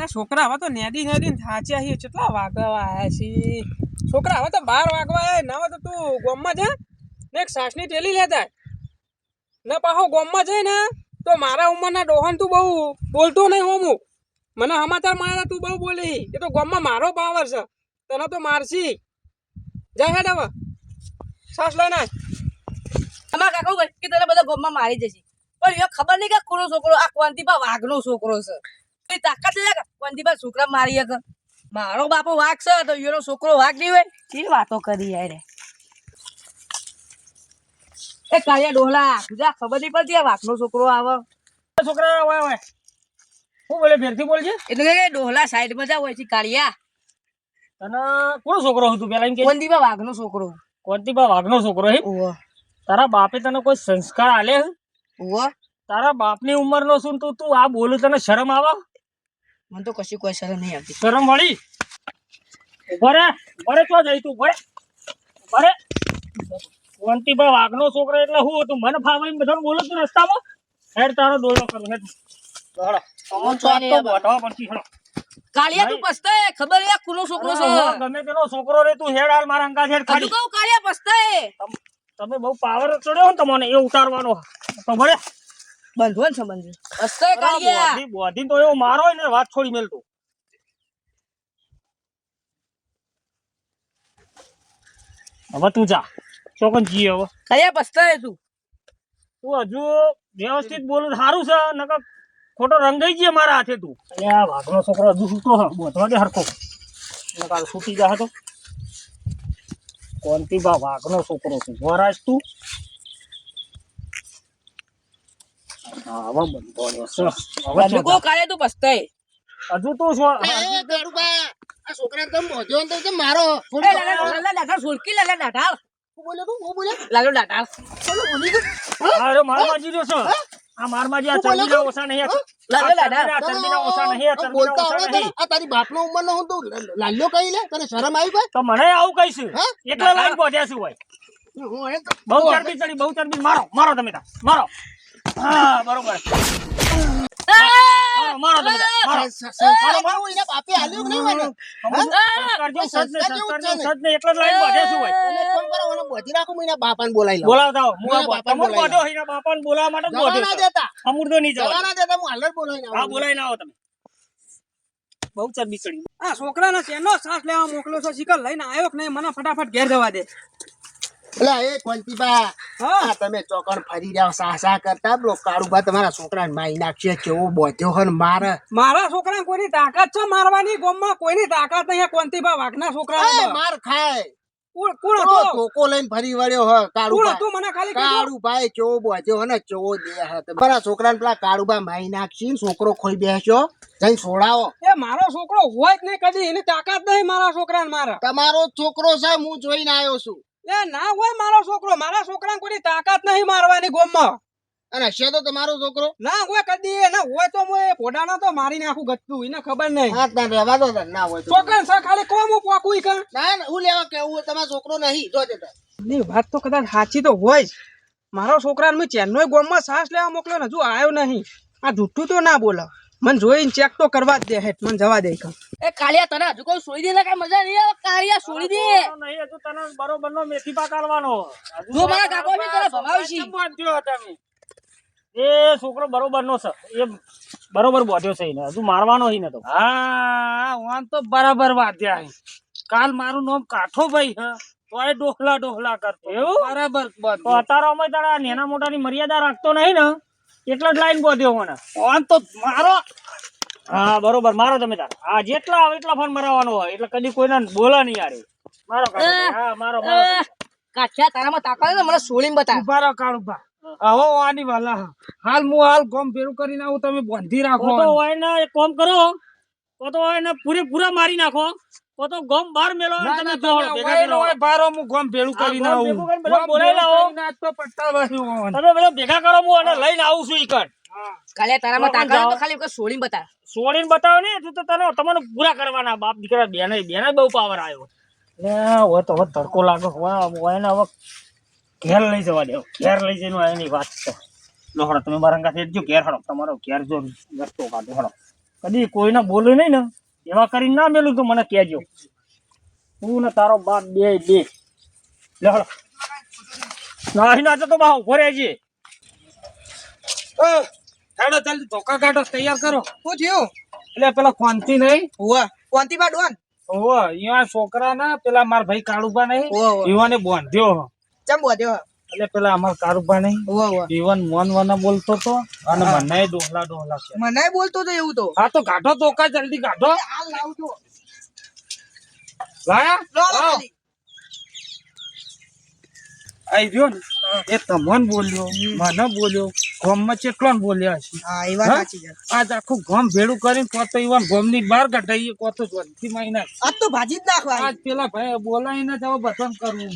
છોકરા હવે તો નેદી નેદી થાચ્યા છે કેટલા વાગવા આયા છે છોકરા હવે તો 12 વાગવા આયા ના હોય તો તું ગોમમાં જા ને એક સાસની ટેલી લેતા ને પાછો ગોમમાં જઈ ને તો મારા ઉંમરના ડોહન તું બહુ બોલતો નહીં હોમું મને સમાચાર મળ્યા તું બહુ બોલી એ તો ગોમમાં મારો પાવર છે તને તો મારસી જા હેડ હવે સાસ લઈને અમાર કાકા ભાઈ કે તને બધા ગોમમાં મારી જશે પણ એ ખબર નહીં કે કોનો છોકરો આ કોંતીબા વાઘનો છોકરો છે એ તાકાત લે કે કોંતીબા છોકરા મારી કે મારો બાપો વાઘ છે તો એનો છોકરો વાઘ નહીં હોય કેવી વાતો કરી યાર એ કાયા ડોહલા ગુજા ખબર નહીં પડતી આ વાઘનો છોકરો આવે છોકરા ઓય ઓય હું બોલે ફેરથી બોલજે એટલે કે ડોહલા સાઈડમાં જા હોય છે કાળિયા તને કોનો છોકરો હતું પેલા એમ કે કોંતીબા વાઘનો છોકરો કોંતીબા વાઘનો છોકરો હે ઓહ તારા બાપે તને કોઈ સંસ્કાર આલે ઓહ તારા બાપની ઉંમરનો શું તું આ બોલું તને શરમ આવે મને તો કશી કોઈ શરમ નહીં આવતી શરમ વળી ઉભરે ચો જઈ તું ઉભરે કોંતીબા વાઘનો છોકરો એટલે હું હતું મને ફાવે બધાને બોલું તું રસ્તામાં હેડ તારો દોડો કરું હેડ દોડો અમો તો બોટવા પડતી હેડો કાળિયા તું પસ્તાય ખબર હે કોનો છોકરો છે ગમે તેનો છોકરો રે તું હેડ હાલ મારા અંકા હેડ ખાલી કહું કાળિયા પસ્તાય તમે બહુ પાવર ચડ્યો ને તમને એ ઉતારવાનો તો ભરે બંધવન સંબંધી પસ્તાય કાળિયા બોધી તો એવો મારો ને વાત છોડી મેલતો હવે તું જા ચોકન જી હવે કાળિયા પસ્તાય તું હજુ વ્યવસ્થિત બોલું સારું છે નકર ખોટો રંગાઈ ગયો મારા હાથે તું આ વાઘનો છોકરો હજુ છૂટો હ બોધવા દે હરખો નકર છૂટી જા તો કોંતીબા વાઘનો છોકરો છું વરાજ તું હવે બંધો હવે હજુ કો કાળિયા તું પસ્તાય હજુ તું શું આ છોકરાને તમે બોધ્યો ને તો મારો એ લાલા દાઢા સુલકી લાલા દાઢા હું બોલે લાલો દાઢા અરે મારમાજી જો છો આ મારમાજી આ ચરબીના ઓછા નહીં લાલો દાઢા ચરબીના ઓછા નહીં બોલતા ચરબીના ઓછા આવડે નહીં આ તારી બાપનો ઉંમરનો હું તો લાલ્યો કહી લે તને શરમ આવી કોઈ તો મને આવું કહીશું એટલે લાઈન પહોંચ્યા છું ભાઈ હું એક બહુ ચરબી ચડી બહુ ચરબી મારો તમે તા મારો હા બરોબર મારો તમે મારો એના બાપે આલ્યો કે નહીં મને કરજો સજ ને એટલે લાઈન પહોંચ્યા છું ભાઈ તમે ફોન કરો મને બોધી રાખો હું એના બાપાને બોલાવી લઉં બોલાવતા હો એના બાપાને હું બોધો એના બાપાને બોલાવવા માટે જવા બોધો ના દેતા અમૂર તો નહીં જવા જવા ના દેતા હું હાલ જ બોલાવીને હા આવું બોલાઈને આવો તમે બહુ ચરબી ચડી આ છોકરાને તેનો શ્વાસ લેવા મોકલો છો શિકર લઈને આવ્યો કે નહીં મને ફટાફટ ઘેર જવા દે એટલે એ કોંતીબા હા આ તમે ચોકડ ફરી રહ્યા સાસા કરતા પેલો કાળુબા તમારા છોકરાને મારી નાખશે કેવો બોધ્યો હન મારે મારા છોકરા કોઈની તાકાત છે મારવાની ગોમમાં કોઈની તાકાત નહીં કોંતીબા વાઘના છોકરા એ માર ખાય કોણ તો હતો ધોકો લઈને ફરી વળ્યો હ કોણ કાળુબા હતું મને ખાલી કીધું કાળુભાઈ કેવો બોધ્યો હને કેવો દે હ તમારા છોકરાને પેલા કાળુબા મારી નાખશી ને છોકરો ખોઈ બેસ્યો જઈને છોડાવો એ મારો છોકરો હોય જ નહીં કદી એની તાકાત નહીં મારા છોકરાને મારા તમારો છોકરો છે હું જોઈને આવ્યો છું એ ના હોય મારો છોકરો મારા છોકરાને કોઈની તાકાત નહીં મારવાની ગોમમાં અને છે તો તમારો છોકરો ના હોય કદી એ ના હોય તો હું એ પોડાના તો મારી નાખું ગતું એને ખબર નહીં હા ના રહેવા દો ના હોય તો છોકરા છે ખાલી કોમ હું પોકું ઈ કર ના ના હું લેવા કેવું તમારો છોકરો નહીં જો જતા ની વાત તો કદાચ સાચી તો હોય જ મારો છોકરાને મેં ચેન્નઈ ગોમમાં શ્વાસ લેવા મોકલ્યો ને હજુ આવ્યો નહીં આ જુઠ્ઠું તો ના બોલો મને જોઈને ચેક તો કરવા જ દે હેઠ મને જવા દે કમ એ કાળિયા તને હજુ કોઈ છોડી દે કઈ મજા નહીં આવે કાળિયા છોડી દે નહીં હજુ તને બરોબરનો મેથી પાકારવાનો જો મારા કાકો બી તને ભમાવશી એ છોકરો બરોબરનો છે એ બરોબર બોધ્યો છે એને હજુ મારવાનો હી ને તો હા વાન તો બરાબર વાદ્યા હે કાલ મારું નામ કાઠો ભાઈ હ તોય ડોહલા કરતો એવું બરાબર તો અત્યારે અમે તારા નેના મોટાની મર્યાદા રાખતો નહીં ને એટલે જ લાઈન બોધ્યો મને વાન તો મારો હા બરોબર મારો તમે તાર હા જેટલા આવે એટલા ફોન મરાવવાનો હોય એટલે કદી કોઈને બોલા નહીં યાર મારો કાઠો ભાઈ. હા મારો કાઠિયા તારામાં તાકાત ને મને સોળીને બતા ઉભા કાળુભા આવો આની વાલા હાલ હું હાલ ગોમ ભેરું કરીને આવું તમે બાંધી રાખો તો હોય ને એક કામ કરો તો હોય ને પૂરેપૂરા મારી નાખો તો ગોમ બહાર મેલો તમે દોડો ભેગા કરો બારો હું ગોમ ભેરું કરીને આવું બોલાઈ લાવો તો પટ્ટા વાહ્યું તમે બધા ભેગા કરો હું અને લઈને આવું છું ઈકડ કાળિયા તારામાં તાકાત તો ખાલી એક સોળીને બતા છોડીને બતાવો ને તો તમને પૂરા કરવાના બાપ દીકરા બેને બહુ પાવર આવ્યો લે હોય તો હવે તડકો લાગે હોય ને હવે ઘેર લઈ જવા દેવો ઘેર લઈ જઈને એની વાત છે લો હડો તમે મારા અંગા જો ઘેર હડો તમારો ઘેર જો રસ્તો કાઢો હડો કદી કોઈને બોલ્યું નહીં ને એવા કરીને ના મેલું તો મને કહેજો. તું ને તારો બાપ બે લે હળો. નાહી ના તો બા ઉભો રહેજે. કાઢો જલ્દી ધોકા કાઢો તૈયાર કરો. શું થયું? એટલે પેલા કોંતી નહીં હોવા કોંતી બા ડોન ઓહો અહીંયા છોકરા ના પેલા માર ભાઈ કાળુબા નહીં હોવા ઈવાને બાંધ્યો. ચમ બોધ્યો એટલે પેલા અમાર કાળુબા નહીં હોવા ઈવન મોન બોલતો તો અને મને ડોહલા છે. મને બોલતો તો એવું તો હા તો કાઢો ધોકા જલ્દી કાઢો. આ લાવજો લાયા લાવ. આઈ ગયો ને એ તમન બોલ્યો મને બોલ્યો ગામમાં કેટલો બોલ્યા છે. હા એ વાત હા? સાચી છે. આજ આખું ગામ ભેડું કરીને કો તો ઈવન ગામની બહાર કઢાઈએ કો તો જોરથી મારી નાખ. આજ તો ભાજી જ નાખવા આજ પેલા ભાઈ બોલાવીને જ હવે બધાને કરવું.